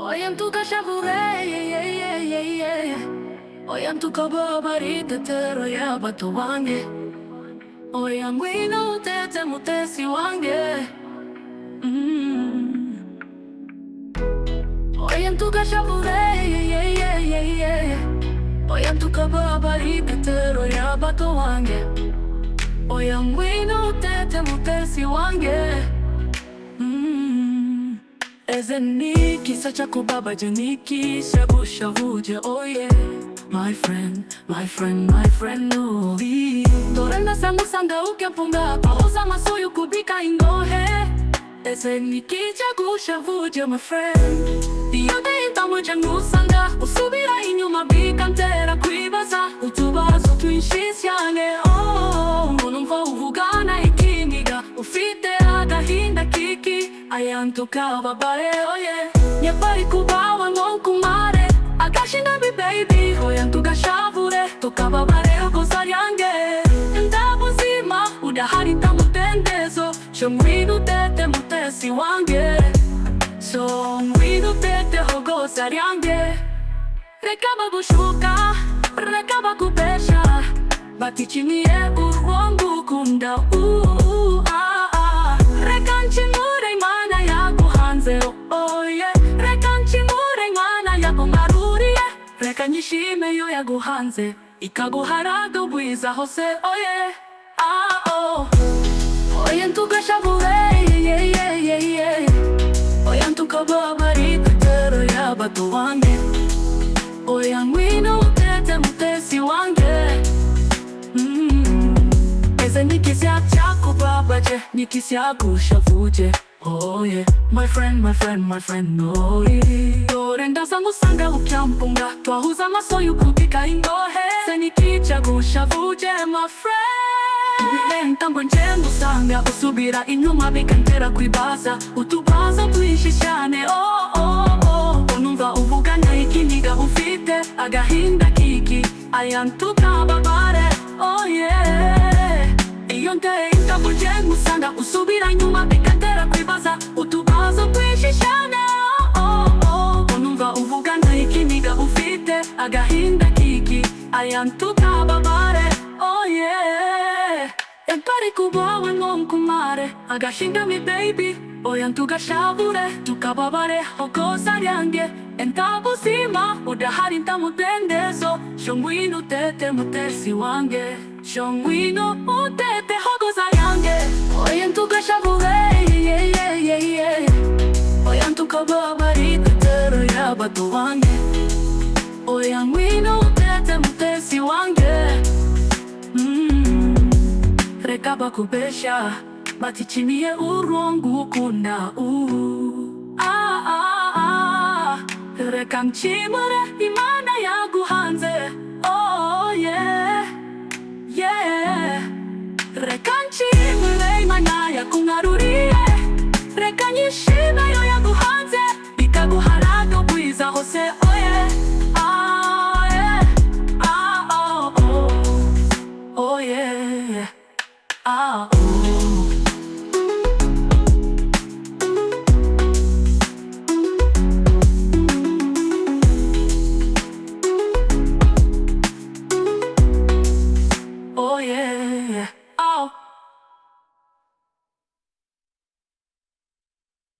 Oyan tu kashavure, oyan tu kababarite tero ya bato wange, oyan wino tete mutesi wange. Oyan tu kashavure, oyan tu kababarite tero ya bato wange, oyan wino tete mutesi wange. Ezeni kisa cha kubaba janiki shabu shavuje oye. My friend, my friend, my friend no Torenda sangu sanga ukiampunga pauza masoyu kubika ingohe. Ezeni kicha gushavuje my friend yote intamu jangu sanga usubira inyuma bikantera kwibaza utubazo twinshishyange ngunumva uvugana ikiniga ufite agahinda kiki ayantu kababare oye nyepari kubawa ngonkumare agashinda bi baby oyantu gashavure tukababare okosa ryange ndabuzima udahari ntamutendezo shomwinu tete mutesi wange shomwinu tete hogosa ryange reka babushuka reka bakubesha batichimiye urwangu kunda reka nchimure imana yaguhanze oye reka nchimure imana yakungaruriye reka nyishime yo yaguhanze ikaguharaga ubwiza hose oye oye ntugashavure oye ntukababarite tero yabato wange oya ngwino utete mutesi wange. Eze nikisya chako babaje nikisya gushavuje oye my friend, my friend, my friend no torenda zangu sanga ukiampunga twahuza masoyu kubika ingohe. Eze nikicha gushavuje my friend ntambo njengu sanga usubira inyuma bikantera kwibaza utubaza twishishane unumva uvugana ikiniga ufite agahinda kiki ayantu kababare iyo nteye intambo njengu sanga usubira inyuma bikantera kwibaza utubaza twishishane unumva uvugana ikiniga ufite agahinda kiki ayantu kababare Empari kubawe ngonkumare agashinga mi baby oyantu gashavure tukababare okosa ryange entabuzima udahari ntamudendezo shongwino tete mutesi wange shongwino utete hogoza ryange oyantu gashavure oyantu kababarite tero yabato wange oyangwino utete mutesi wange. Reka bakubesha batichimiye urwangu kunda reka nchimure imana yaguhanze reka nchimure imana yakungaruriye reka nyishime yo yaguhanze ikaguharaga ubwiza hose